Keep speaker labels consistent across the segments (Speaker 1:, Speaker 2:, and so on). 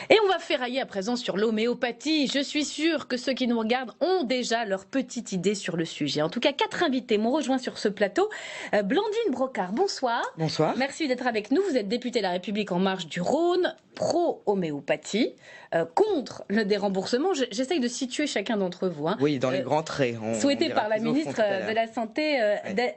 Speaker 1: Et on va ferrailler à présent sur l'homéopathie. Je suis sûre que ceux qui nous regardent ont déjà leur petite idée sur le sujet. En tout cas, 4 invités m'ont rejoint sur ce plateau. Blandine Brocard, bonsoir.
Speaker 2: Bonsoir.
Speaker 1: Merci d'être avec nous. Vous êtes députée de La République En Marche du Rhône, pro-homéopathie, contre le déremboursement. J'essaye de situer chacun d'entre vous.
Speaker 2: Oui, dans les grands traits.
Speaker 1: Souhaité par la ministre de la Santé,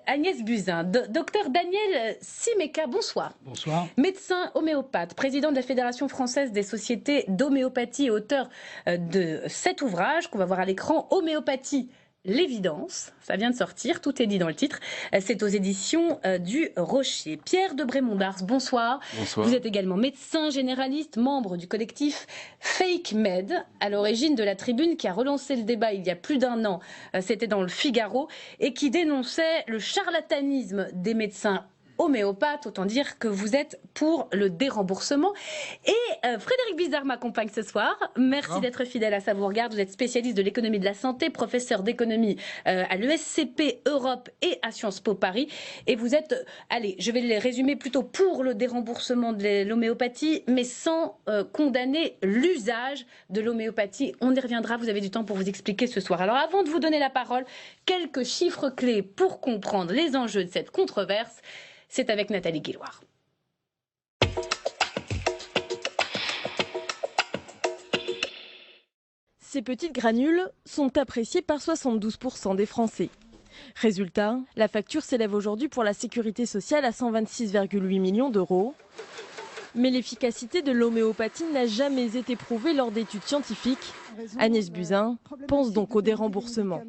Speaker 1: Agnès Buzyn. Docteur Daniel Simeka, bonsoir.
Speaker 3: Bonsoir.
Speaker 1: Médecin homéopathe, président de la Fédération française des sociétés d'homéopathie et auteur de cet ouvrage qu'on va voir à l'écran, Homéopathie, l'évidence. Ça vient de sortir, tout est dit dans le titre. C'est aux éditions du Rocher. Pierre de Brémond-d'Ars, bonsoir.
Speaker 4: Bonsoir.
Speaker 1: Vous êtes également médecin généraliste, membre du collectif Fake Med, à l'origine de la tribune qui a relancé le débat il y a plus d'1 an. C'était dans le Figaro et qui dénonçait le charlatanisme des médecins homéopathe, autant dire que vous êtes pour le déremboursement. Et Frédéric Bizard m'accompagne ce soir. Merci d'être fidèle à Ça vous regarde. Vous êtes spécialiste de l'économie de la santé, professeur d'économie à l'ESCP Europe et à Sciences Po Paris. Et vous êtes, allez, je vais les résumer plutôt pour le déremboursement de l'homéopathie, mais sans condamner l'usage de l'homéopathie. On y reviendra, vous avez du temps pour vous expliquer ce soir. Alors avant de vous donner la parole, quelques chiffres clés pour comprendre les enjeux de cette controverse. C'est avec Nathalie Guilloire.
Speaker 5: Ces petites granules sont appréciées par 72% des Français. Résultat, la facture s'élève aujourd'hui pour la sécurité sociale à 126,8 millions d'euros. Mais l'efficacité de l'homéopathie n'a jamais été prouvée lors d'études scientifiques. Agnès Buzyn pense donc au déremboursement.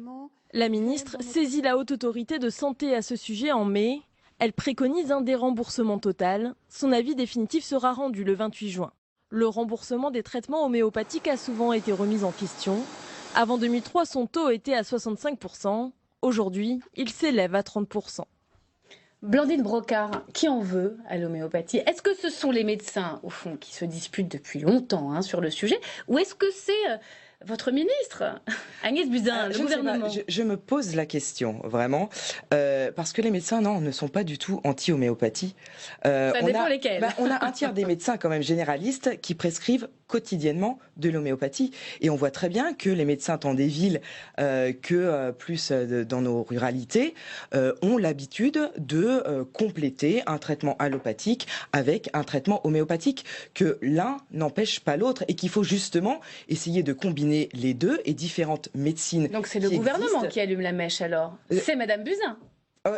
Speaker 5: La ministre saisit la Haute Autorité de Santé à ce sujet en mai. Elle préconise un déremboursement total. Son avis définitif sera rendu le 28 juin. Le remboursement des traitements homéopathiques a souvent été remis en question. Avant 2003, son taux était à 65%. Aujourd'hui, il s'élève à 30%.
Speaker 1: Blandine Brocard, qui en veut à l'homéopathie? Est-ce que ce sont les médecins, au fond, qui se disputent depuis longtemps sur le sujet? Ou est-ce que c'est votre ministre, Agnès Buzyn, le gouvernement?
Speaker 2: Je me pose la question, vraiment, parce que les médecins, non, ne sont pas du tout anti-homéopathie.
Speaker 1: Ça dépend lesquels.
Speaker 2: On a un tiers des médecins, quand même généralistes, qui prescrivent quotidiennement de l'homéopathie. Et on voit très bien que les médecins, tant des villes que plus dans nos ruralités, ont l'habitude de compléter un traitement allopathique avec un traitement homéopathique, que l'un n'empêche pas l'autre et qu'il faut justement essayer de combiner les deux et différentes médecines.
Speaker 1: Donc c'est le gouvernement qui allume la mèche alors. C'est Madame Buzyn.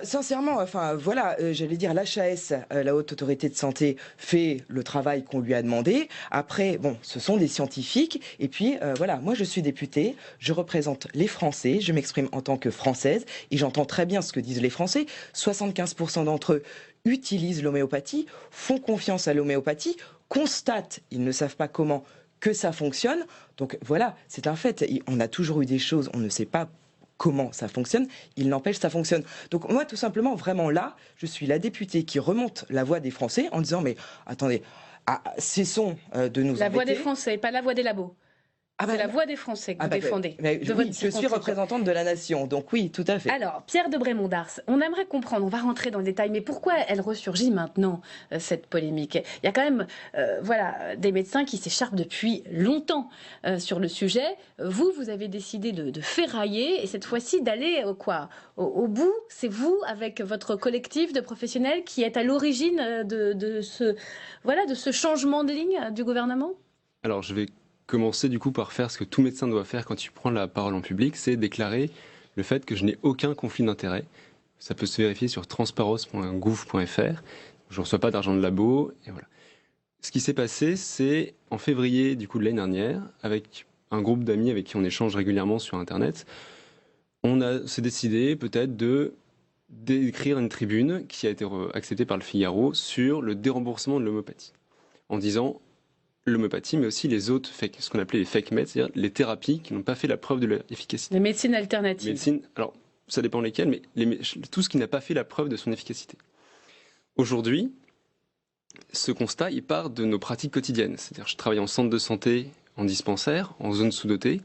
Speaker 2: Sincèrement, enfin voilà, j'allais dire l'HAS, la Haute Autorité de Santé, fait le travail qu'on lui a demandé. Après, bon, ce sont des scientifiques. Et puis voilà, moi je suis députée, je représente les Français, je m'exprime en tant que Française et j'entends très bien ce que disent les Français. 75% d'entre eux utilisent l'homéopathie, font confiance à l'homéopathie, constatent, ils ne savent pas comment, que ça fonctionne. Donc voilà, c'est un fait. On a toujours eu des choses, on ne sait pas comment ça fonctionne, il n'empêche ça fonctionne. Donc moi tout simplement, vraiment là, je suis la députée qui remonte la voix des Français en disant mais attendez, cessons de nous embêter.
Speaker 1: La voix des Français, pas la voix des labos. C'est la voix des Français que vous défendez.
Speaker 2: Oui, je suis représentante de la nation, donc oui, tout à fait.
Speaker 1: Alors, Pierre de Brémond-d'Ars, on aimerait comprendre, on va rentrer dans le détail, mais pourquoi elle ressurgit maintenant, cette polémique? Il y a quand même voilà, des médecins qui s'écharpent depuis longtemps sur le sujet. Vous avez décidé de ferrailler et cette fois-ci d'aller au bout. C'est vous, avec votre collectif de professionnels, qui êtes à l'origine de ce changement de ligne du gouvernement?
Speaker 4: Alors, je vais commencer du coup par faire ce que tout médecin doit faire quand il prend la parole en public, c'est déclarer le fait que je n'ai aucun conflit d'intérêt. Ça peut se vérifier sur transparence.gouv.fr. Je ne reçois pas d'argent de labo, et voilà. Ce qui s'est passé, c'est en février du coup de l'année dernière, avec un groupe d'amis avec qui on échange régulièrement sur Internet, s'est décidé peut-être d'écrire une tribune qui a été acceptée par le Figaro sur le déremboursement de l'homéopathie, en disant l'homéopathie, mais aussi les autres, ce qu'on appelait les fake meds, c'est-à-dire les thérapies qui n'ont pas fait la preuve de leur efficacité.
Speaker 1: Les médecines alternatives.
Speaker 4: Alors, ça dépend lesquelles, mais tout ce qui n'a pas fait la preuve de son efficacité. Aujourd'hui, ce constat, il part de nos pratiques quotidiennes. C'est-à-dire, je travaille en centre de santé, en dispensaire, en zone sous-dotée,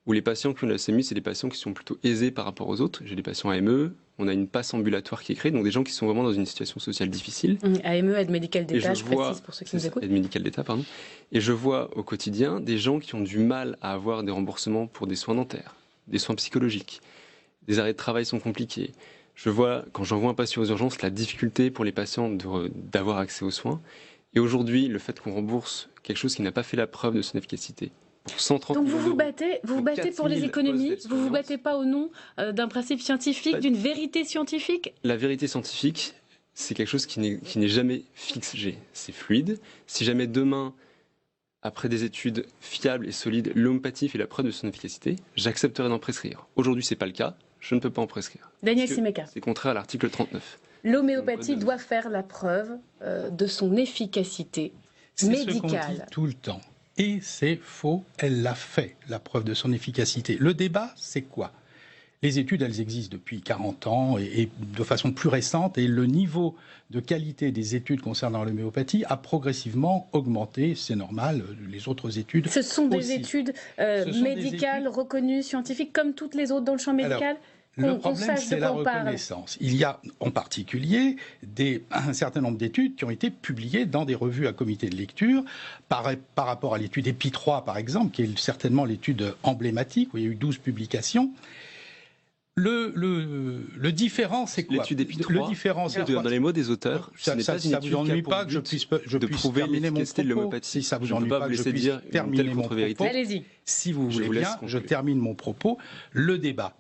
Speaker 4: où les patients qui ont la leucémie, c'est des patients qui sont plutôt aisés par rapport aux autres. J'ai des patients AME, on a une passe ambulatoire qui est créée, donc des gens qui sont vraiment dans une situation sociale difficile.
Speaker 1: AME, aide médicale d'État, je précise pour ceux qui nous écoutent.
Speaker 4: Aide médicale d'État, pardon. Et je vois au quotidien des gens qui ont du mal à avoir des remboursements pour des soins dentaires, des soins psychologiques. Des arrêts de travail sont compliqués. Je vois, quand j'envoie un patient aux urgences, la difficulté pour les patients d'avoir accès aux soins. Et aujourd'hui, le fait qu'on rembourse quelque chose qui n'a pas fait la preuve de son efficacité. Pour 130
Speaker 1: Donc
Speaker 4: millions
Speaker 1: vous vous
Speaker 4: d'euros,
Speaker 1: battez pour les économies, vous vous battez pas au nom d'un principe scientifique,
Speaker 4: Pas-
Speaker 1: d'une vérité scientifique?
Speaker 4: La vérité scientifique, c'est quelque chose qui n'est jamais figé. C'est fluide. Si jamais demain, après des études fiables et solides, l'homéopathie fait la preuve de son efficacité, j'accepterai d'en prescrire. Aujourd'hui, ce n'est pas le cas. Je ne peux pas en prescrire.
Speaker 1: Daniel
Speaker 4: Parce que
Speaker 1: Simeka.
Speaker 4: c'est contraire à l'article 39.
Speaker 1: L'homéopathie doit faire la preuve de son efficacité médicale.
Speaker 3: C'est ce qu'on dit tout le temps. Et c'est faux, elle l'a fait, la preuve de son efficacité. Le débat, c'est quoi? Les études, elles existent depuis 40 ans et de façon plus récente, et le niveau de qualité des études concernant l'homéopathie a progressivement augmenté, c'est normal, les autres études
Speaker 1: Ce sont des
Speaker 3: aussi.
Speaker 1: études
Speaker 3: Ce sont
Speaker 1: médicales,
Speaker 3: des études...
Speaker 1: reconnues, scientifiques, comme toutes les autres dans le champ médical?
Speaker 3: Le problème, c'est la reconnaissance. Il y a en particulier un certain nombre d'études qui ont été publiées dans des revues à comité de lecture par rapport à l'étude EPI3, par exemple, qui est certainement l'étude emblématique, où il y a eu 12 publications. Le différent, c'est quoi?
Speaker 4: L'étude EPI3,
Speaker 3: le différent, c'est quoi?
Speaker 4: dans les mots des auteurs,
Speaker 3: ça vous ennuie pas que je puisse terminer mon propos? Si ça vous ennuie pas que je puisse terminer mon propos,
Speaker 1: allez-y.
Speaker 3: Si vous voulez bien, je termine mon propos. Le débat.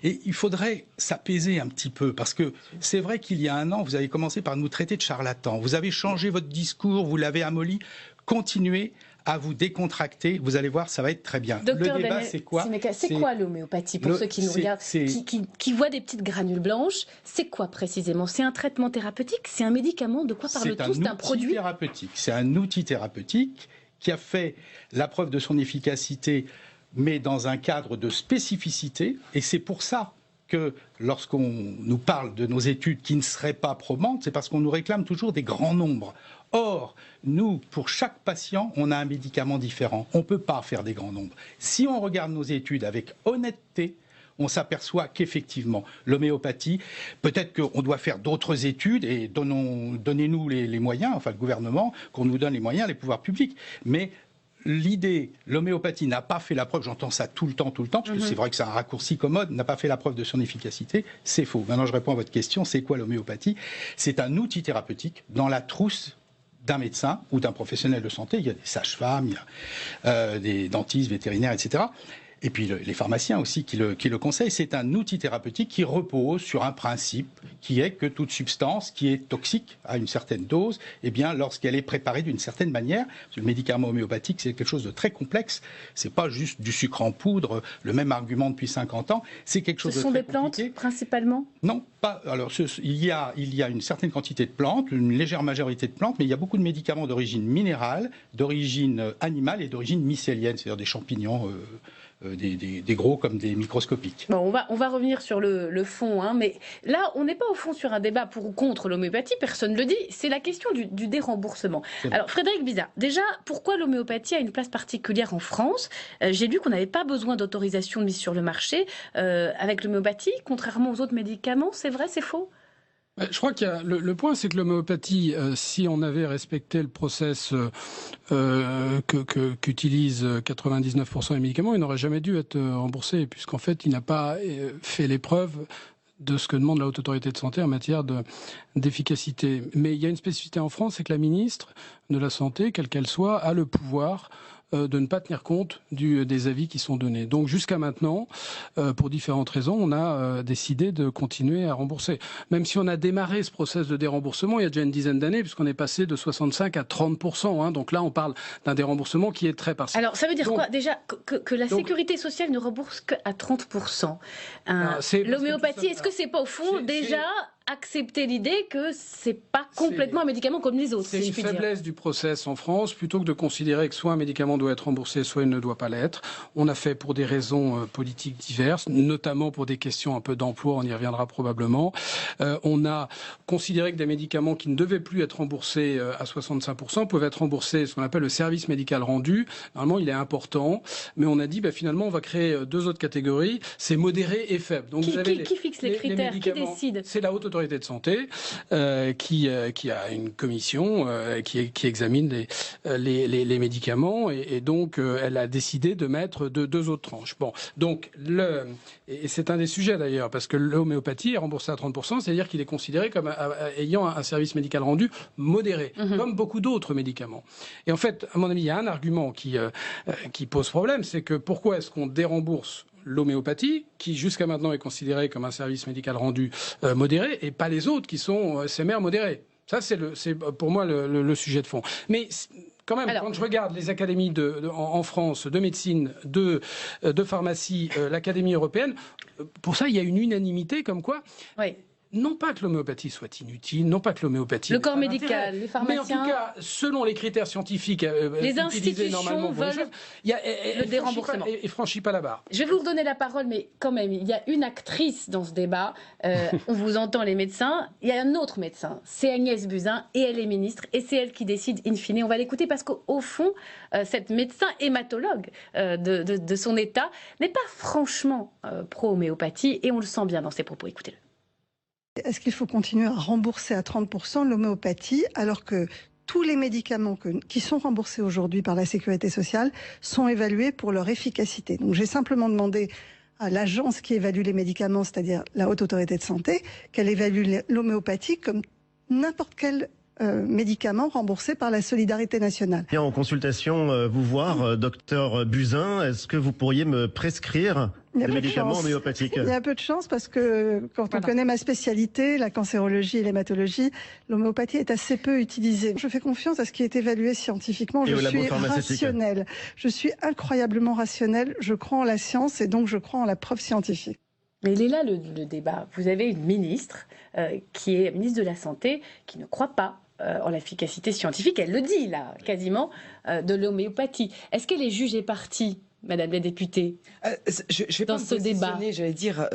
Speaker 3: Et il faudrait s'apaiser un petit peu, parce que c'est vrai qu'il y a un an, vous avez commencé par nous traiter de charlatans. Vous avez changé votre discours, vous l'avez amolli. Continuez à vous décontracter. Vous allez voir, ça va être très bien.
Speaker 1: Docteur
Speaker 3: le débat,
Speaker 1: Daniel
Speaker 3: c'est quoi?
Speaker 1: C'est quoi l'homéopathie, pour ceux qui nous regardent, qui voient des petites granules blanches? C'est quoi précisément? C'est un traitement thérapeutique? C'est un médicament? De quoi parle-t-on? C'est un produit
Speaker 3: thérapeutique. C'est un outil thérapeutique qui a fait la preuve de son efficacité, mais dans un cadre de spécificité. Et c'est pour ça que lorsqu'on nous parle de nos études qui ne seraient pas probantes, c'est parce qu'on nous réclame toujours des grands nombres. Or, nous, pour chaque patient, on a un médicament différent. On ne peut pas faire des grands nombres. Si on regarde nos études avec honnêteté, on s'aperçoit qu'effectivement, l'homéopathie, peut-être qu'on doit faire d'autres études, et donnez-nous les moyens, enfin le gouvernement, qu'on nous donne les moyens, les pouvoirs publics. Mais l'idée, l'homéopathie n'a pas fait la preuve, j'entends ça tout le temps, parce que c'est vrai que c'est un raccourci commode, n'a pas fait la preuve de son efficacité, c'est faux. Maintenant, je réponds à votre question, c'est quoi l'homéopathie? C'est un outil thérapeutique dans la trousse d'un médecin ou d'un professionnel de santé. Il y a des sages-femmes, il y a des dentistes, vétérinaires, etc. Et puis les pharmaciens aussi qui le conseillent. C'est un outil thérapeutique qui repose sur un principe qui est que toute substance qui est toxique à une certaine dose, eh bien, lorsqu'elle est préparée d'une certaine manière, le médicament homéopathique, c'est quelque chose de très complexe. C'est pas juste du sucre en poudre, le même argument depuis 50 ans. C'est quelque chose de très compliqué.
Speaker 1: Ce sont des plantes, principalement?
Speaker 3: Non, pas. Alors, il y a une certaine quantité de plantes, une légère majorité de plantes, mais il y a beaucoup de médicaments d'origine minérale, d'origine animale et d'origine mycélienne, c'est-à-dire des champignons. Des gros comme des microscopiques.
Speaker 1: Bon, on va revenir sur le fond, hein, mais là, on n'est pas au fond sur un débat pour ou contre l'homéopathie, personne ne le dit, c'est la question du déremboursement. Alors, Frédéric Bizat, déjà, pourquoi l'homéopathie a une place particulière en France? J'ai lu qu'on n'avait pas besoin d'autorisation de mise sur le marché avec l'homéopathie, contrairement aux autres médicaments, c'est vrai, c'est faux?
Speaker 6: Je crois qu'il y a le point, c'est que l'homéopathie, si on avait respecté le process qu'utilisent 99% des médicaments, il n'aurait jamais dû être remboursé, puisqu'en fait, il n'a pas fait les preuves de ce que demande la Haute Autorité de Santé en matière d'efficacité. Mais il y a une spécificité en France, c'est que la ministre de la Santé, quelle qu'elle soit, a le pouvoir de ne pas tenir compte des avis qui sont donnés. Donc jusqu'à maintenant, pour différentes raisons, on a décidé de continuer à rembourser. Même si on a démarré ce process de déremboursement il y a déjà une dizaine d'années, puisqu'on est passé de 65 à 30%. Hein, donc là, on parle d'un déremboursement qui est très partiel.
Speaker 1: Alors ça veut dire quoi déjà que la sécurité sociale ne rembourse qu'à 30%. L'homéopathie, est-ce que c'est pas au fond déjà accepter l'idée que c'est pas complètement un médicament comme les autres.
Speaker 6: C'est une faiblesse du process en France. Plutôt que de considérer que soit un médicament doit être remboursé, soit il ne doit pas l'être. On a fait pour des raisons politiques diverses, notamment pour des questions un peu d'emploi, on y reviendra probablement. On a considéré que des médicaments qui ne devaient plus être remboursés à 65% peuvent être remboursés, ce qu'on appelle le service médical rendu. Normalement, il est important, mais on a dit finalement on va créer deux autres catégories, c'est modéré et faible. Donc
Speaker 1: qui fixe les critères, qui décide?
Speaker 6: C'est la Haute Autorité de Santé qui a une commission qui examine les médicaments et donc elle a décidé de mettre deux autres tranches. Bon, donc et c'est un des sujets d'ailleurs, parce que l'homéopathie est remboursée à 30%, c'est-à-dire qu'il est considéré comme ayant un service médical rendu modéré, comme beaucoup d'autres médicaments. Et en fait, à mon avis, il y a un argument qui pose problème, c'est que pourquoi est-ce qu'on dérembourse l'homéopathie, qui jusqu'à maintenant est considérée comme un service médical rendu modéré, et pas les autres qui sont CMR modérés. Ça, c'est pour moi le sujet de fond. Mais quand même, quand je regarde les académies en France de médecine, de pharmacie, l'Académie européenne, pour ça, il y a une unanimité comme quoi... Oui. Non pas que l'homéopathie soit inutile, non pas que l'homéopathie...
Speaker 1: Le corps médical, les pharmaciens...
Speaker 6: Mais en tout cas, selon les critères scientifiques
Speaker 1: les institutions veulent le déremboursement.
Speaker 6: Et franchit pas la barre.
Speaker 1: Je vais vous redonner la parole, mais quand même, il y a une actrice dans ce débat. On vous entend les médecins. Il y a un autre médecin, c'est Agnès Buzyn, et elle est ministre, et c'est elle qui décide in fine. On va l'écouter parce qu'au fond, cette médecin hématologue de son état n'est pas franchement pro-homéopathie, et on le sent bien dans ses propos. Écoutez-le.
Speaker 7: Est-ce qu'il faut continuer à rembourser à 30% l'homéopathie alors que tous les médicaments qui sont remboursés aujourd'hui par la Sécurité sociale sont évalués pour leur efficacité? Donc j'ai simplement demandé à l'agence qui évalue les médicaments, c'est-à-dire la Haute Autorité de Santé, qu'elle évalue l'homéopathie comme n'importe quel médicament remboursé par la Solidarité nationale.
Speaker 8: Bien, en consultation, vous voir, docteur Buzyn, est-ce que vous pourriez me prescrire des médicaments homéopathiques?
Speaker 7: Il y a peu de chance parce que quand on connaît ma spécialité, la cancérologie et l'hématologie, l'homéopathie est assez peu utilisée. Je fais confiance à ce qui est évalué scientifiquement. Je suis rationnelle. Je suis incroyablement rationnelle. Je crois en la science et donc je crois en la preuve scientifique.
Speaker 1: Mais il est là le débat. Vous avez une ministre qui est ministre de la Santé qui ne croit pas en l'efficacité scientifique, elle le dit là, quasiment, de l'homéopathie. Est-ce qu'elle est jugée partie, Madame la députée,
Speaker 2: je vais
Speaker 1: dans
Speaker 2: pas
Speaker 1: ce débat,
Speaker 2: j'allais dire,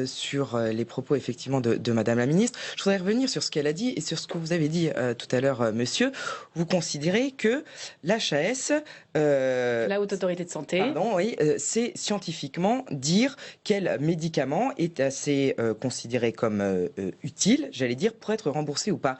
Speaker 2: sur les propos effectivement de Madame la ministre. Je voudrais revenir sur ce qu'elle a dit et sur ce que vous avez dit tout à l'heure, monsieur. Vous considérez que l'HAS...
Speaker 1: la Haute Autorité de Santé...
Speaker 2: Pardon, oui, c'est scientifiquement dire quel médicament est assez considéré comme utile, j'allais dire, pour être remboursé ou pas.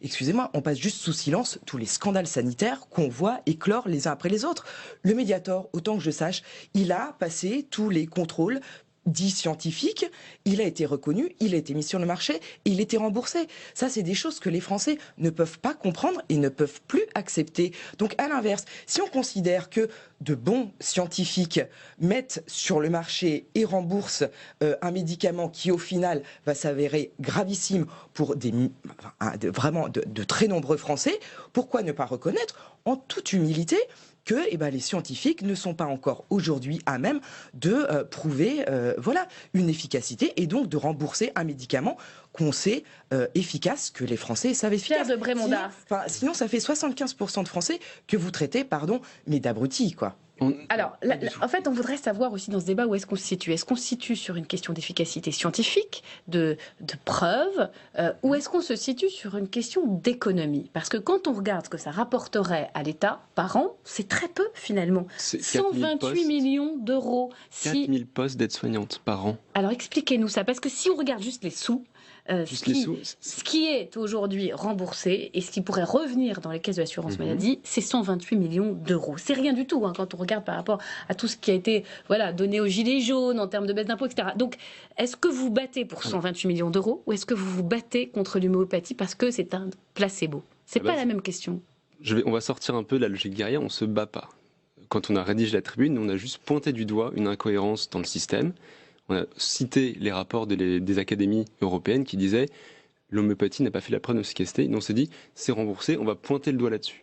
Speaker 2: Excusez-moi, on passe juste sous silence tous les scandales sanitaires qu'on voit éclore les uns après les autres. Le Mediator, autant que je sache, il a passé tous les contrôles dits scientifiques, il a été reconnu, il a été mis sur le marché et il a été remboursé. Ça, c'est des choses que les Français ne peuvent pas comprendre et ne peuvent plus accepter. Donc, à l'inverse, si on considère que de bons scientifiques mettent sur le marché et remboursent un médicament qui, au final, va s'avérer gravissime pour vraiment de très nombreux Français, pourquoi ne pas reconnaître, en toute humilité, que les scientifiques ne sont pas encore aujourd'hui à même de prouver une efficacité et donc de rembourser un médicament qu'on sait efficace, que les Français savent efficace.
Speaker 1: Pierre de Brémondard.
Speaker 2: Sinon, ça fait 75% de Français que vous traitez, mais d'abrutis, quoi.
Speaker 1: Alors, en fait, on voudrait savoir aussi dans ce débat où est-ce qu'on se situe. Est-ce qu'on se situe sur une question d'efficacité scientifique, de preuves, ou est-ce qu'on se situe sur une question d'économie? Parce que quand on regarde ce que ça rapporterait à l'État par an, c'est très peu finalement. 128 millions d'euros.
Speaker 4: 4 000 postes d'aides-soignantes par an.
Speaker 1: Alors expliquez-nous ça, parce que si on regarde juste les sous, ce qui est aujourd'hui remboursé et ce qui pourrait revenir dans les caisses de l'assurance maladie, c'est 128 millions d'euros. C'est rien du tout quand on regarde par rapport à tout ce qui a été donné aux gilets jaunes en termes de baisse d'impôts, etc. Donc, est-ce que vous battez pour 128 millions d'euros ou est-ce que vous vous battez contre l'homéopathie parce que c'est un placebo? C'est pas la même question.
Speaker 4: On va sortir un peu de la logique guerrière, on se bat pas. Quand on a rédigé la tribune, on a juste pointé du doigt une incohérence dans le système. On a cité les rapports des académies européennes qui disaient l'homéopathie n'a pas fait la preuve d'efficacité. On s'est dit c'est remboursé, on va pointer le doigt là-dessus.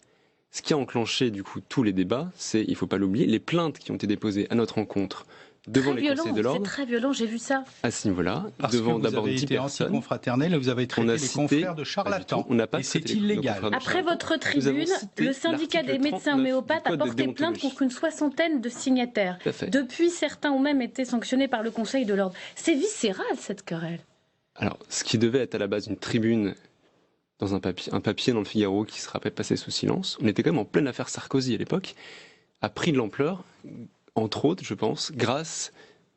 Speaker 4: Ce qui a enclenché du coup tous les débats, c'est, il ne faut pas l'oublier, les plaintes qui ont été déposées à notre encontre devant
Speaker 1: Très
Speaker 4: les conseils
Speaker 1: violent,
Speaker 4: de l'ordre.
Speaker 1: c'est très violent, j'ai vu ça.
Speaker 4: À ce niveau-là,
Speaker 3: Parce
Speaker 4: devant
Speaker 3: que vous
Speaker 4: d'abord
Speaker 3: avez
Speaker 4: 10
Speaker 3: été
Speaker 4: personnes.
Speaker 3: anticonfraternel et vous avez traité
Speaker 4: On a
Speaker 3: les
Speaker 4: cité-
Speaker 3: confrères de
Speaker 4: Pas du
Speaker 3: charlatans.
Speaker 4: tout. On n'a pas
Speaker 3: Et c'est
Speaker 4: traité nos
Speaker 3: illégal.
Speaker 4: confrères de
Speaker 1: Après
Speaker 4: charlatans.
Speaker 1: votre
Speaker 4: Nous avons
Speaker 1: tribune,
Speaker 4: cité
Speaker 1: le syndicat des
Speaker 4: l'article
Speaker 1: médecins
Speaker 4: 39
Speaker 1: homéopathes
Speaker 4: du
Speaker 1: a
Speaker 4: Code de
Speaker 1: porté plainte
Speaker 4: déontologie.
Speaker 1: contre une soixantaine de signataires.
Speaker 4: Tout à fait.
Speaker 1: Depuis, certains ont même été sanctionnés par le Conseil de l'ordre. C'est viscéral, cette querelle.
Speaker 4: Alors, ce qui devait être à la base une tribune dans un papier dans le Figaro qui sera passé sous silence, on était quand même en pleine affaire Sarkozy à l'époque, a pris de l'ampleur, entre autres, je pense, grâce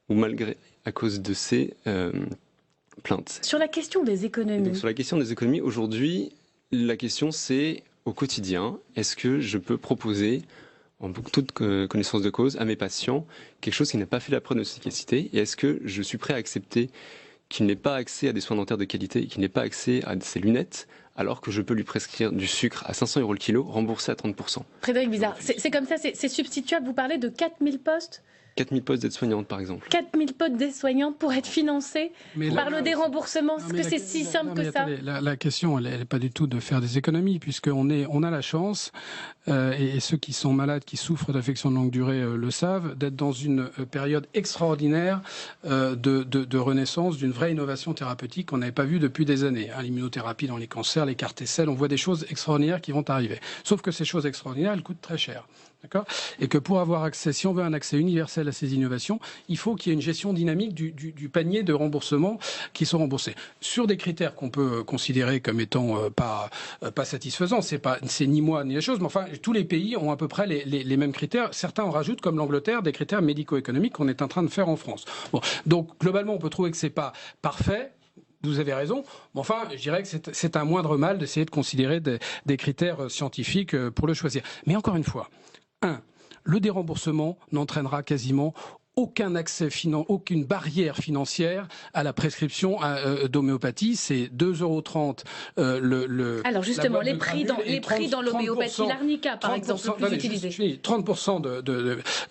Speaker 4: ou malgré, à cause de ces plaintes.
Speaker 1: Sur la question des
Speaker 4: Et
Speaker 1: économies,
Speaker 4: donc, sur la question des économies, aujourd'hui, la question c'est au quotidien, est-ce que je peux proposer, en toute connaissance de cause, à mes patients quelque chose qui n'a pas fait la preuve de son efficacité, et est-ce que je suis prêt à accepter qu'il n'ait pas accès à des soins dentaires de qualité, qu'il n'ait pas accès à ses lunettes, alors que je peux lui prescrire du sucre à 500 € le kilo, remboursé à 30%.
Speaker 1: Frédéric Bizard, c'est comme ça, c'est substituable. Vous parlez de 4000 postes,
Speaker 4: 4000 postes d'aide-soignante, par exemple.
Speaker 1: 4000 postes d'aides-soignantes pour être financés par le déremboursement. Est-ce que c'est si simple que ça?
Speaker 6: La question, elle n'est pas du tout de faire des économies, puisqu'on a la chance, et ceux qui sont malades, qui souffrent d'affections de longue durée le savent, d'être dans une période extraordinaire de renaissance, d'une vraie innovation thérapeutique qu'on n'avait pas vue depuis des années. L'immunothérapie dans les cancers, les CAR T-cells, on voit des choses extraordinaires qui vont arriver. Sauf que ces choses extraordinaires, elles coûtent très cher. D'accord ? Et que pour avoir accès, si on veut un accès universel à ces innovations, il faut qu'il y ait une gestion dynamique du panier de remboursement qui sont remboursés. Sur des critères qu'on peut considérer comme étant pas satisfaisants, c'est ni moi ni les choses, mais enfin, tous les pays ont à peu près les mêmes critères. Certains en rajoutent, comme l'Angleterre, des critères médico-économiques qu'on est en train de faire en France. Bon, donc, globalement, on peut trouver que c'est pas parfait. Vous avez raison. Mais enfin, je dirais que c'est un moindre mal d'essayer de considérer des critères scientifiques pour le choisir. Mais encore une fois, le déremboursement n'entraînera quasiment aucune barrière financière à la prescription d'homéopathie. C'est 2,30 €.
Speaker 1: Alors justement, les prix dans l'homéopathie, l'arnica par exemple, le plus utilisé.
Speaker 6: 30% de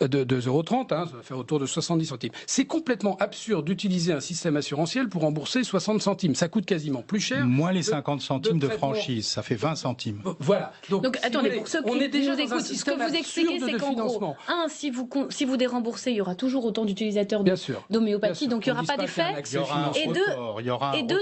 Speaker 6: 2,30 €, ça va faire autour de 70 centimes. C'est complètement absurde d'utiliser un système assurantiel pour rembourser 60 centimes. Ça coûte quasiment plus cher.
Speaker 3: Moins les 50 centimes de franchise, ça fait 20 centimes.
Speaker 6: Voilà.
Speaker 1: Donc attendez, pour ceux qui nous écoutent, ce que vous expliquez, c'est qu'en gros, si vous déremboursez, il y aura toujours autant d'utilisateurs d'homéopathie, donc il n'y aura pas d'effet. Et deux,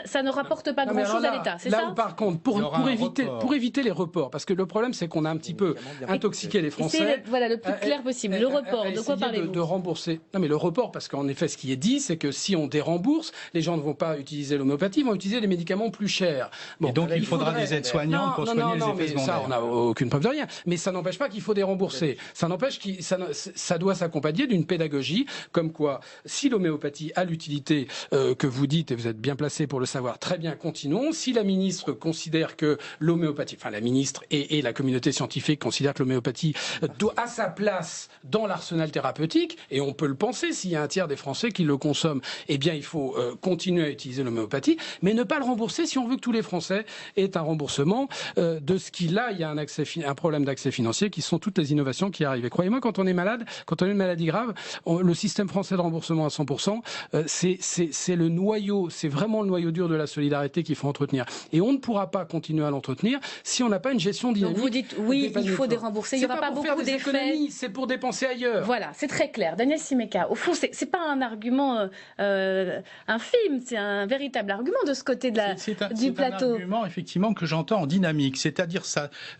Speaker 1: ça ne rapporte pas grand-chose à l'État, c'est ça?
Speaker 6: Là où par contre, pour éviter les reports, parce que le problème c'est qu'on a un petit peu intoxiqué les Français.
Speaker 1: Voilà, le plus clair possible. Le report, de quoi parlez-vous?
Speaker 6: De rembourser. Non mais le report, parce qu'en effet, ce qui est dit, c'est que si on dérembourse, les gens ne vont pas utiliser l'homéopathie, ils vont utiliser les médicaments plus chers.
Speaker 3: Bon, et donc il faudra des aides-soignantes pour soigner les effets secondaires.
Speaker 6: Ça, on n'a aucune preuve de rien. Mais ça n'empêche pas qu'il faut dérembourser. Ça n'empêche que ça doit s'accompagner d'une pédagogie, comme quoi, si l'homéopathie a l'utilité que vous dites, et vous êtes bien placé pour le savoir, très bien, continuons. Si la ministre considère que l'homéopathie, enfin la ministre et la communauté scientifique considèrent que l'homéopathie a sa place dans l'arsenal thérapeutique, et on peut le penser, s'il y a un tiers des Français qui le consomment, eh bien il faut continuer à utiliser l'homéopathie, mais ne pas le rembourser si on veut que tous les Français aient un remboursement de ce qui, là, il y a un problème d'accès financier, qui sont toutes les innovations qui arrivent. Et croyez-moi, quand on est malade, quand on a une maladie grave, le système français de remboursement à 100%, c'est le noyau, c'est vraiment le noyau dur de la solidarité qu'il faut entretenir. Et on ne pourra pas continuer à l'entretenir si on n'a pas une gestion dynamique. Donc
Speaker 1: vous dites oui, il faut dérembourser, il n'y aura pas beaucoup d'effets.
Speaker 6: C'est pour dépenser ailleurs.
Speaker 1: Voilà, c'est très clair. Daniel Simeka, au fond, c'est pas un argument infime, c'est un véritable argument de ce côté du plateau.
Speaker 3: C'est un argument, effectivement, que j'entends en dynamique. C'est-à-dire,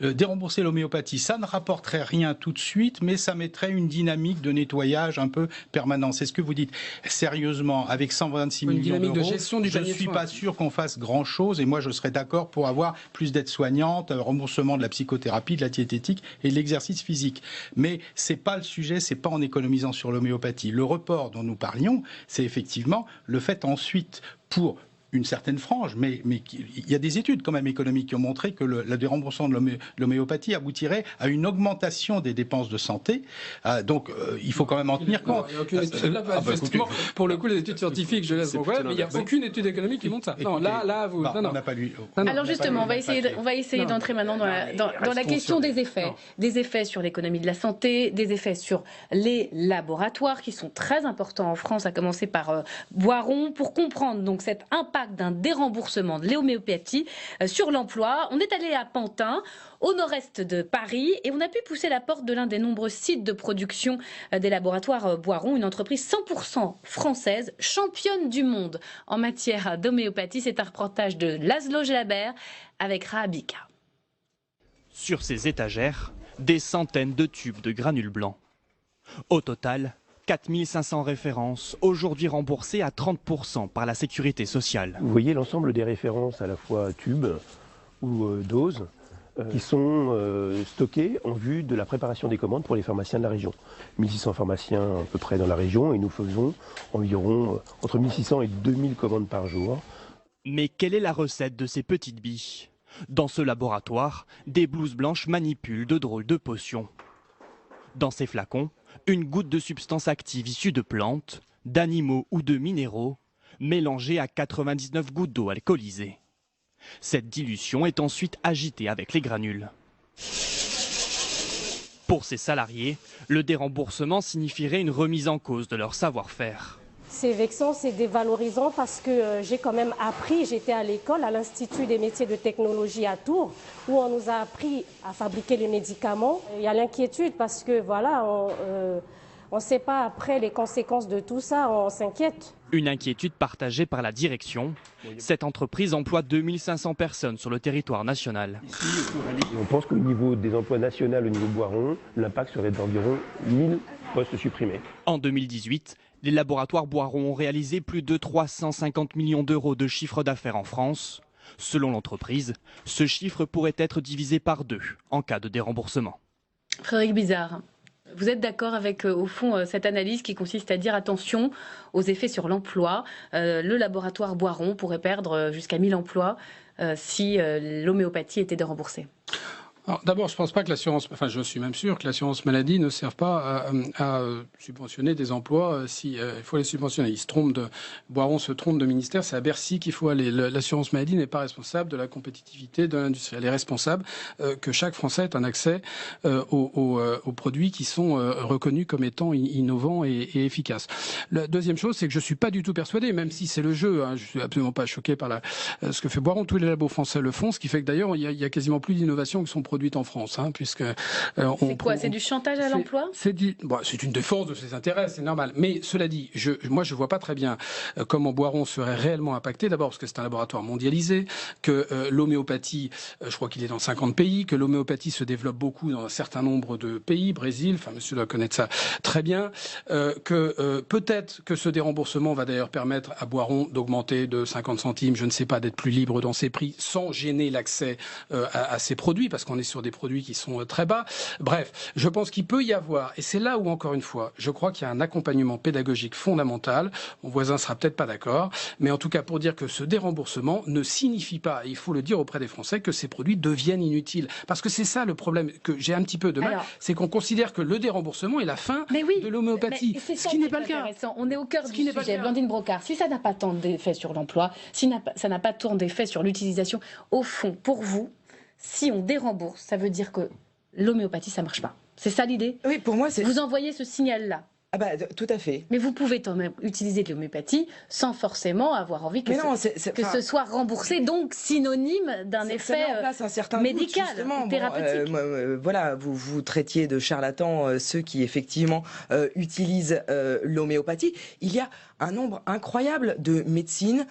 Speaker 3: dérembourser l'homéopathie, ça ne rapporterait rien tout de suite, mais ça mettrait une dynamique de nettoyage un peu permanent. C'est ce que vous dites. Sérieusement, avec 126 millions d'euros, je ne suis pas sûr qu'on fasse grand-chose, et moi je serais d'accord pour avoir plus d'aides-soignantes, remboursement de la psychothérapie, de la diététique et de l'exercice physique. Mais c'est pas le sujet, c'est pas en économisant sur l'homéopathie. Le report dont nous parlions, c'est effectivement le fait ensuite, pour une certaine frange, mais il y a des études quand même économiques qui ont montré que le déremboursement de l'homéopathie aboutirait à une augmentation des dépenses de santé. Donc il faut quand même en tenir compte.
Speaker 6: Il n'y a aucune étude, pour le coup, les études scientifiques, je laisse mon collègue, mais il n'y a aucune étude économique qui montre ça. Non, là, vous...
Speaker 3: on n'a pas lu.
Speaker 1: Alors justement, on va essayer d'entrer maintenant dans la question des effets. Des effets sur l'économie de la santé, des effets sur les laboratoires qui sont très importants en France, à commencer par Boiron, pour comprendre donc cet impact l'impact d'un déremboursement de l'homéopathie sur l'emploi. On est allé à Pantin, au nord-est de Paris, et on a pu pousser la porte de l'un des nombreux sites de production des laboratoires Boiron, une entreprise 100% française, championne du monde en matière d'homéopathie. C'est un reportage de Laszlo Gelabert avec Rahabika.
Speaker 9: Sur ces étagères, des centaines de tubes de granules blancs. Au total, 4500 références, aujourd'hui remboursées à 30% par la sécurité sociale.
Speaker 10: Vous voyez l'ensemble des références, à la fois tubes ou doses, qui sont stockées en vue de la préparation des commandes pour les pharmaciens de la région. 1600 pharmaciens à peu près dans la région, et nous faisons environ entre 1600 et 2000 commandes par jour.
Speaker 9: Mais quelle est la recette de ces petites billes ? Dans ce laboratoire, des blouses blanches manipulent de drôles de potions. Dans ces flacons, une goutte de substance active issue de plantes, d'animaux ou de minéraux, mélangée à 99 gouttes d'eau alcoolisée. Cette dilution est ensuite agitée avec les granules. Pour ces salariés, le déremboursement signifierait une remise en cause de leur savoir-faire.
Speaker 11: C'est vexant, c'est dévalorisant parce que j'ai quand même appris, j'étais à l'école, à l'Institut des métiers de technologie à Tours, où on nous a appris à fabriquer les médicaments. Il y a l'inquiétude parce que voilà, on ne sait pas après les conséquences de tout ça, on s'inquiète.
Speaker 9: Une inquiétude partagée par la direction. Cette entreprise emploie 2500 personnes sur le territoire national.
Speaker 10: On pense qu'au niveau des emplois nationaux, au niveau Boiron, l'impact serait d'environ 1000 postes supprimés.
Speaker 9: En 2018, les laboratoires Boiron ont réalisé plus de 350 millions d'euros de chiffre d'affaires en France. Selon l'entreprise, ce chiffre pourrait être divisé par 2 en cas de déremboursement.
Speaker 1: Frédéric Bizard, vous êtes d'accord avec, au fond, cette analyse qui consiste à dire attention aux effets sur l'emploi. Le laboratoire Boiron pourrait perdre jusqu'à 1000 emplois si l'homéopathie était déremboursée.
Speaker 6: D'abord, je pense pas que l'assurance, enfin, je suis même sûr que l'assurance maladie ne serve pas à subventionner des emplois. Il faut les subventionner. Boiron se trompe de ministère. C'est à Bercy qu'il faut aller. L'assurance maladie n'est pas responsable de la compétitivité de l'industrie. Elle est responsable que chaque Français ait un accès aux produits qui sont reconnus comme étant innovants et efficaces. La deuxième chose, c'est que je suis pas du tout persuadé, même si c'est le jeu. Je suis absolument pas choqué par ce que fait Boiron. Tous les labos français le font, ce qui fait que d'ailleurs il y a quasiment plus d'innovations qui sont produites en France, puisque
Speaker 1: c'est quoi? C'est du chantage à l'emploi?
Speaker 6: C'est une défense de ses intérêts, c'est normal. Mais cela dit, moi je vois pas très bien comment Boiron serait réellement impacté. D'abord parce que c'est un laboratoire mondialisé, que l'homéopathie, je crois qu'il est dans 50 pays, que l'homéopathie se développe beaucoup dans un certain nombre de pays, Brésil, enfin monsieur doit connaître ça très bien, que peut-être que ce déremboursement va d'ailleurs permettre à Boiron d'augmenter de 50 centimes, je ne sais pas, d'être plus libre dans ses prix sans gêner l'accès à ses produits, parce qu'on est sur des produits qui sont très bas. Bref, je pense qu'il peut y avoir, et c'est là où, encore une fois, je crois qu'il y a un accompagnement pédagogique fondamental. Mon voisin sera peut-être pas d'accord, mais en tout cas pour dire que ce déremboursement ne signifie pas, et il faut le dire auprès des Français, que ces produits deviennent inutiles. Parce que c'est ça le problème que j'ai un petit peu de mal, c'est qu'on considère que le déremboursement est la fin de l'homéopathie,
Speaker 1: ce qui n'est pas le cas. On est au cœur du sujet. Blandine Brocard, si ça n'a pas tant d'effet sur l'emploi, si ça n'a pas tant d'effet sur l'utilisation, au fond, pour vous, si on dérembourse, ça veut dire que l'homéopathie, ça marche pas. C'est ça l'idée?
Speaker 2: Oui, pour moi, c'est...
Speaker 1: Vous envoyez ce signal-là.
Speaker 2: Ah bah, tout à fait.
Speaker 1: Mais vous pouvez quand même utiliser de l'homéopathie sans forcément avoir envie que ce soit remboursé, donc synonyme d'un effet médical, thérapeutique.
Speaker 2: Voilà, vous traitiez de charlatans ceux qui effectivement utilisent l'homéopathie. Il y a un nombre incroyable de médecines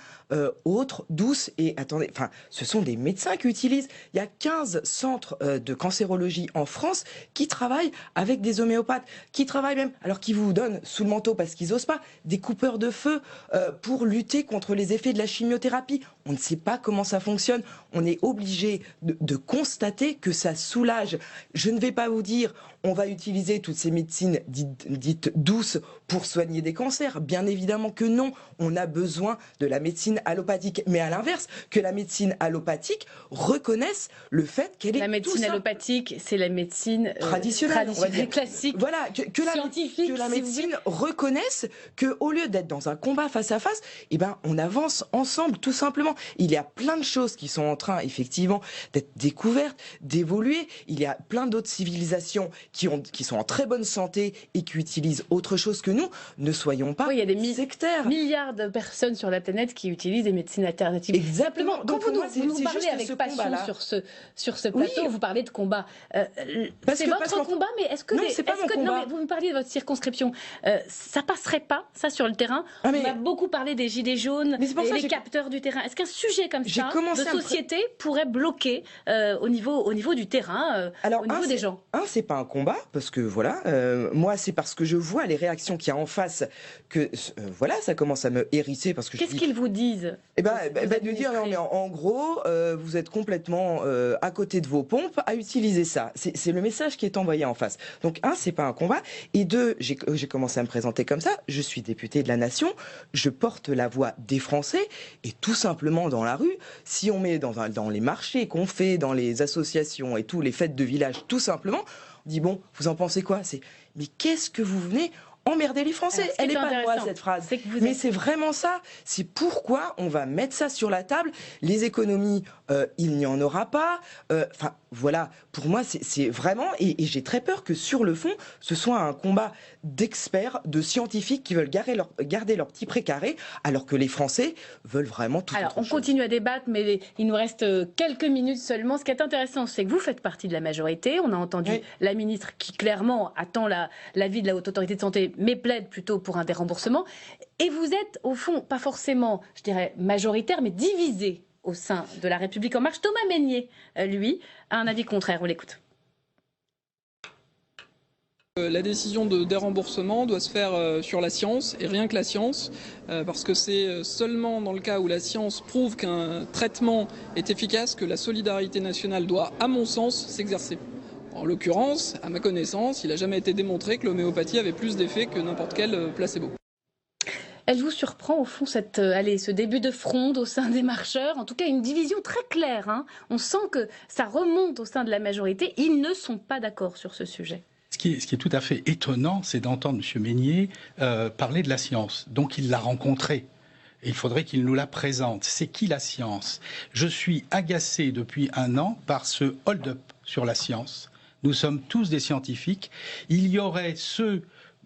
Speaker 2: autres, douces, et attendez, enfin, ce sont des médecins qui utilisent. Il y a 15 centres de cancérologie en France qui travaillent avec des homéopathes, qui travaillent même, alors qui vous donnent sous le manteau parce qu'ils osent pas, des coupeurs de feu pour lutter contre les effets de la chimiothérapie. On ne sait pas comment ça fonctionne. On est obligé de constater que ça soulage. Je ne vais pas vous dire, on va utiliser toutes ces médecines dites douces pour soigner des cancers. Bien évidemment que non. On a besoin de la médecine allopathique. Mais à l'inverse, que la médecine allopathique reconnaisse le fait qu'elle est
Speaker 1: la médecine allopathique, c'est la médecine traditionnelle, classique,
Speaker 2: voilà,
Speaker 1: scientifique.
Speaker 2: Que la médecine reconnaisse qu'au lieu d'être dans un combat face à face, eh ben, on avance ensemble, tout simplement. Il y a plein de choses qui sont en train, effectivement, d'être découvertes, d'évoluer. Il y a plein d'autres civilisations qui sont en très bonne santé et qui utilisent autre chose que nous, ne soyons pas
Speaker 1: il y a des
Speaker 2: sectaires.
Speaker 1: Milliards de personnes sur la planète qui utilisent des médecines alternatives.
Speaker 2: Exactement.
Speaker 1: Simplement,
Speaker 2: Donc,
Speaker 1: quand vous
Speaker 2: c'est
Speaker 1: nous parlez
Speaker 2: juste
Speaker 1: avec
Speaker 2: ce
Speaker 1: passion
Speaker 2: combat-là.
Speaker 1: sur ce plateau, vous parlez de combat. C'est votre combat, mais est-ce que...
Speaker 2: Non, c'est pas mon combat.
Speaker 1: Non, mais vous me parliez de votre circonscription. Ça passerait pas, ça, sur le terrain? On a beaucoup parlé des gilets jaunes et les capteurs du terrain. Est-ce qu'un sujet comme ça, de société, pourrait bloquer au niveau du terrain, au niveau des gens?
Speaker 2: C'est pas un combat, parce que voilà, moi c'est parce que je vois les réactions qu'il y a en face que voilà, ça commence à me hérisser parce que
Speaker 1: qu'est-ce qu'ils vous disent?
Speaker 2: De dire non, mais en gros, vous êtes complètement à côté de vos pompes à utiliser ça. C'est le message qui est envoyé en face. Donc c'est pas un combat, et deux, j'ai commencé à me présenter comme ça. Je suis député de la nation, je porte la voix des Français, et tout simplement dans la rue, si on met dans les marchés qu'on fait, dans les associations et tout, les fêtes de village, tout simplement, on dit bon, vous en pensez quoi? Mais qu'est-ce que vous venez emmerder les Français? Elle n'est pas droite, cette phrase. Mais c'est vraiment ça. C'est pourquoi on va mettre ça sur la table. Les économies, il n'y en aura pas. Enfin, voilà. Pour moi, c'est vraiment... Et j'ai très peur que sur le fond, ce soit un combat d'experts, de scientifiques qui veulent garder leur petit précaré, alors que les Français veulent vraiment tout autre chose.
Speaker 1: On continue à débattre, mais il nous reste quelques minutes seulement. Ce qui est intéressant, c'est que vous faites partie de la majorité. On a entendu la ministre qui, clairement, attend l'avis de la Haute Autorité de Santé, mais plaide plutôt pour un déremboursement. Et vous êtes, au fond, pas forcément, je dirais, majoritaire, mais divisé au sein de La République En Marche. Thomas Mesnier, lui, a un avis contraire. On l'écoute.
Speaker 12: La décision de déremboursement doit se faire sur la science, et rien que la science, parce que c'est seulement dans le cas où la science prouve qu'un traitement est efficace que la solidarité nationale doit, à mon sens, s'exercer. En l'occurrence, à ma connaissance, il n'a jamais été démontré que l'homéopathie avait plus d'effet que n'importe quel placebo.
Speaker 1: Elle vous surprend au fond ce début de fronde au sein des marcheurs, en tout cas une division très claire. On sent que ça remonte au sein de la majorité. Ils ne sont pas d'accord sur ce sujet.
Speaker 3: Ce qui est tout à fait étonnant, c'est d'entendre M. Mesnier parler de la science. Donc il l'a rencontrée. Et il faudrait qu'il nous la présente. C'est qui la science? Je suis agacé depuis 1 an par ce hold-up sur la science. Nous sommes tous des scientifiques. Il y aurait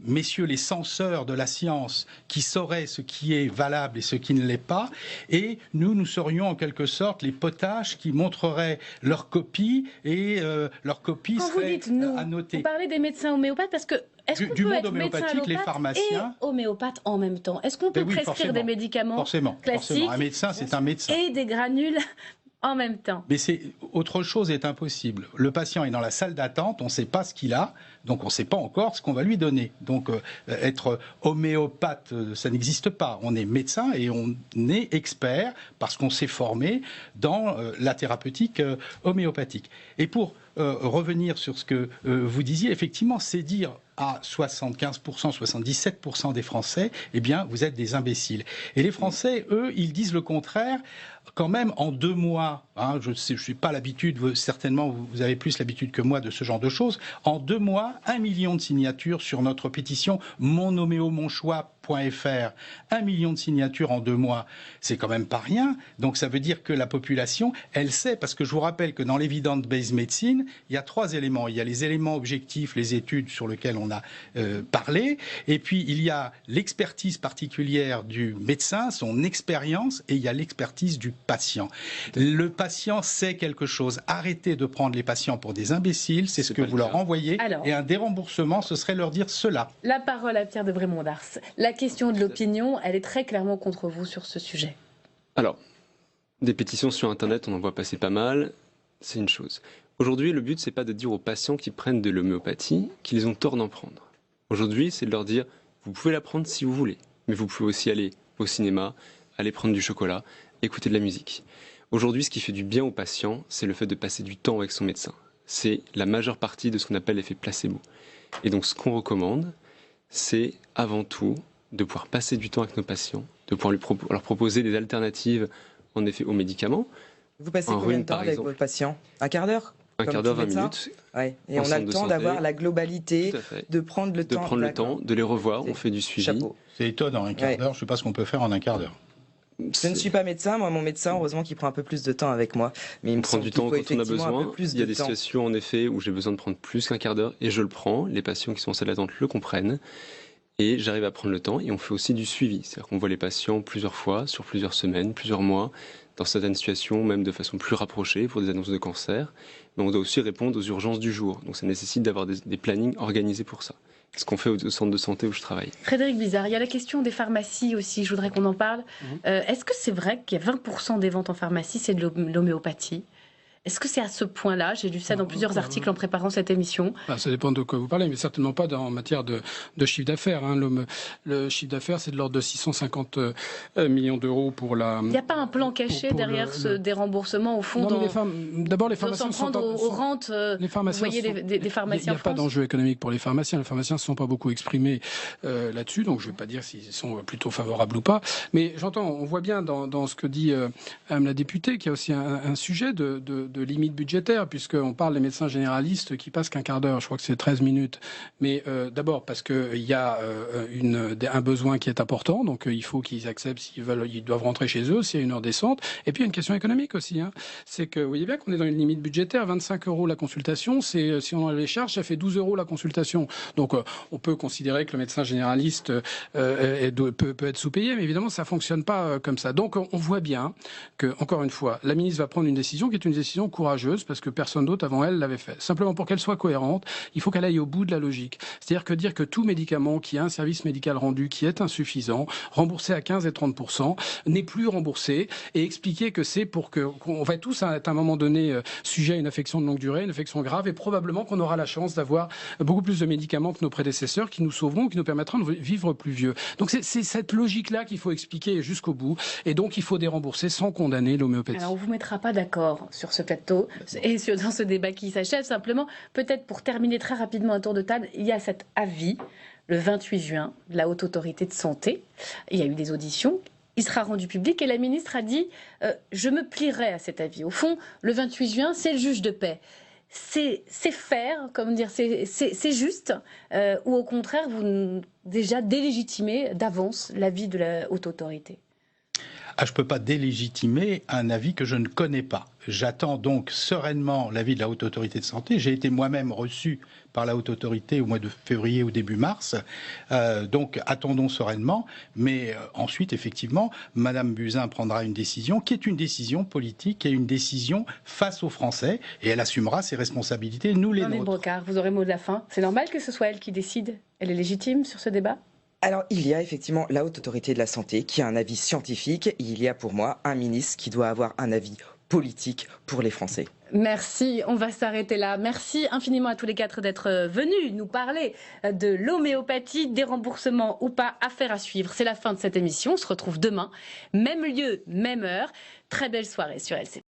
Speaker 3: messieurs les censeurs de la science, qui sauraient ce qui est valable et ce qui ne l'est pas, et nous serions en quelque sorte les potaches qui montreraient leur copie, et leur copie serait à noter.
Speaker 1: Vous parlez des médecins homéopathes, parce que est-ce qu'on peut être médecin allopathe
Speaker 3: les pharmaciens
Speaker 1: et homéopathe en même temps? Est-ce qu'on peut prescrire des médicaments classiques,
Speaker 3: un médecin, c'est un médecin,
Speaker 1: et des granules en même temps?
Speaker 3: Mais autre chose est impossible. Le patient est dans la salle d'attente, on ne sait pas ce qu'il a, donc on ne sait pas encore ce qu'on va lui donner. Donc être homéopathe, ça n'existe pas. On est médecin et on est expert parce qu'on s'est formé dans la thérapeutique homéopathique. Et pour revenir sur ce que vous disiez, effectivement, c'est dire à 75%, 77% des Français, eh bien, vous êtes des imbéciles. Et les Français, eux, ils disent le contraire. Quand même, en 2 mois, je n'ai pas l'habitude, certainement vous avez plus l'habitude que moi de ce genre de choses, en 2 mois, 1 million de signatures sur notre pétition monhoméomonchoix.fr. 1 million de signatures en 2 mois, c'est quand même pas rien. Donc ça veut dire que la population, elle sait, parce que je vous rappelle que dans l'evidence-based medicine, il y a 3 éléments. Il y a les éléments objectifs, les études sur lesquelles on a parlé, et puis il y a l'expertise particulière du médecin, son expérience, et il y a l'expertise du patient. Le patient sait quelque chose. Arrêtez de prendre les patients pour des imbéciles, c'est ce que vous leur envoyez. Alors, et un déremboursement, ce serait leur dire cela.
Speaker 1: La parole à Pierre de Brémond-Dars. La question de l'opinion, elle est très clairement contre vous sur ce sujet.
Speaker 4: Alors, des pétitions sur Internet, on en voit passer pas mal, c'est une chose. Aujourd'hui, le but, c'est pas de dire aux patients qui prennent de l'homéopathie qu'ils ont tort d'en prendre. Aujourd'hui, c'est de leur dire, vous pouvez la prendre si vous voulez, mais vous pouvez aussi aller au cinéma, aller prendre du chocolat, écouter de la musique. Aujourd'hui, ce qui fait du bien aux patients, c'est le fait de passer du temps avec son médecin. C'est la majeure partie de ce qu'on appelle l'effet placebo. Et donc, ce qu'on recommande, c'est avant tout de pouvoir passer du temps avec nos patients, de pouvoir leur proposer des alternatives, en effet, aux médicaments.
Speaker 2: Vous passez combien de temps avec vos patients? Un quart d'heure?
Speaker 4: Un quart d'heure, 20 minutes.
Speaker 2: Ouais. Et on a le temps d'avoir la globalité, de prendre le temps.
Speaker 4: De prendre le temps, de les revoir, on fait du suivi.
Speaker 2: Chapeau.
Speaker 3: C'est étonnant, un quart d'heure, je ne sais pas ce qu'on peut faire en un quart d'heure.
Speaker 2: Je ne suis pas médecin, moi mon médecin, heureusement qu'il prend un peu plus de temps avec moi. Mais il me
Speaker 4: prend
Speaker 2: semble
Speaker 4: du
Speaker 2: qu'il
Speaker 4: temps
Speaker 2: faut
Speaker 4: quand on a
Speaker 2: effectivement un
Speaker 4: besoin.
Speaker 2: peu plus
Speaker 4: Il y a
Speaker 2: de
Speaker 4: des
Speaker 2: temps.
Speaker 4: situations en effet où j'ai besoin de prendre plus qu'un quart d'heure et je le prends. Les patients qui sont en salle d'attente le comprennent. Et j'arrive à prendre le temps et on fait aussi du suivi. C'est-à-dire qu'on voit les patients plusieurs fois, sur plusieurs semaines, plusieurs mois, dans certaines situations, même de façon plus rapprochée pour des annonces de cancer. Mais on doit aussi répondre aux urgences du jour. Donc ça nécessite d'avoir des plannings organisés pour ça. C'est ce qu'on fait au centre de santé où je travaille.
Speaker 1: Frédéric Bizard, il y a la question des pharmacies aussi, je voudrais qu'on en parle. Est-ce que c'est vrai qu'il y a 20% des ventes en pharmacie, c'est de l'homéopathie ? Est-ce que c'est à ce point-là? J'ai lu ça dans plusieurs articles en préparant cette émission.
Speaker 6: Ça dépend de quoi vous parlez, mais certainement pas en matière de chiffre d'affaires. Hein. Le chiffre d'affaires, c'est de l'ordre de 650 millions d'euros pour la...
Speaker 1: Il n'y a pas un plan caché derrière des remboursements au fond?
Speaker 6: D'abord, les pharmaciens
Speaker 1: ne sont pas... aux rentes,
Speaker 6: les pharmaciens
Speaker 1: vous voyez des pharmaciens
Speaker 6: Il n'y a pas d'enjeu économique pour les pharmaciens. Les pharmaciens ne se sont pas beaucoup exprimés là-dessus, donc je ne vais pas dire s'ils sont plutôt favorables ou pas. Mais j'entends, on voit bien dans ce que dit Madame la députée qu'il y a aussi un sujet de limite budgétaire, puisqu'on parle des médecins généralistes qui passent qu'un quart d'heure, je crois que c'est 13 minutes. Mais d'abord parce qu'il y a un besoin qui est important, donc il faut qu'ils acceptent s'ils veulent, ils doivent rentrer chez eux s'il y a une heure descente. Et puis il y a une question économique aussi. Hein. C'est que vous voyez bien qu'on est dans une limite budgétaire, 25 € la consultation, si on enlève les charges, ça fait 12 € la consultation. Donc on peut considérer que le médecin généraliste peut être sous-payé, mais évidemment ça fonctionne pas comme ça. Donc on voit bien que, encore une fois, la ministre va prendre une décision qui est une décision courageuse, parce que personne d'autre avant elle l'avait fait. Simplement, pour qu'elle soit cohérente, il faut qu'elle aille au bout de la logique. C'est-à-dire que dire que tout médicament qui a un service médical rendu qui est insuffisant, remboursé à 15 et 30%, n'est plus remboursé, et expliquer que c'est pour qu'on va tous à un moment donné sujet à une affection de longue durée, une affection grave, et probablement qu'on aura la chance d'avoir beaucoup plus de médicaments que nos prédécesseurs qui nous sauveront, qui nous permettront de vivre plus vieux. Donc c'est cette logique-là qu'il faut expliquer jusqu'au bout, et donc il faut dérembourser sans condamner l'homéopathie.
Speaker 1: Alors on vous mettra pas d'accord sur ce plateau et dans ce débat qui s'achève. Simplement, peut-être pour terminer très rapidement un tour de table, il y a cet avis le 28 juin de la Haute Autorité de Santé. Il y a eu des auditions. Il sera rendu public et la ministre a dit je me plierai à cet avis. Au fond, le 28 juin, c'est le juge de paix. C'est faire, comme dire, c'est juste, ou au contraire, vous déjà délégitimez d'avance l'avis de la Haute Autorité?
Speaker 3: Je ne peux pas délégitimer un avis que je ne connais pas. J'attends donc sereinement l'avis de la Haute Autorité de Santé. J'ai été moi-même reçu par la Haute Autorité au mois de février ou début mars. Donc attendons sereinement. Mais ensuite, effectivement, Madame Buzyn prendra une décision qui est une décision politique et une décision face aux Français. Et elle assumera ses responsabilités, nous les nôtres.
Speaker 1: Brocard, vous aurez le mot de la fin. C'est normal que ce soit elle qui décide? Elle est légitime sur ce débat?
Speaker 2: Alors, il y a effectivement la Haute Autorité de la Santé qui a un avis scientifique. Il y a pour moi un ministre qui doit avoir un avis politique pour les Français.
Speaker 1: Merci, on va s'arrêter là. Merci infiniment à tous les quatre d'être venus nous parler de l'homéopathie, des remboursements ou pas, affaire à suivre. C'est la fin de cette émission, on se retrouve demain, même lieu, même heure. Très belle soirée sur LCP.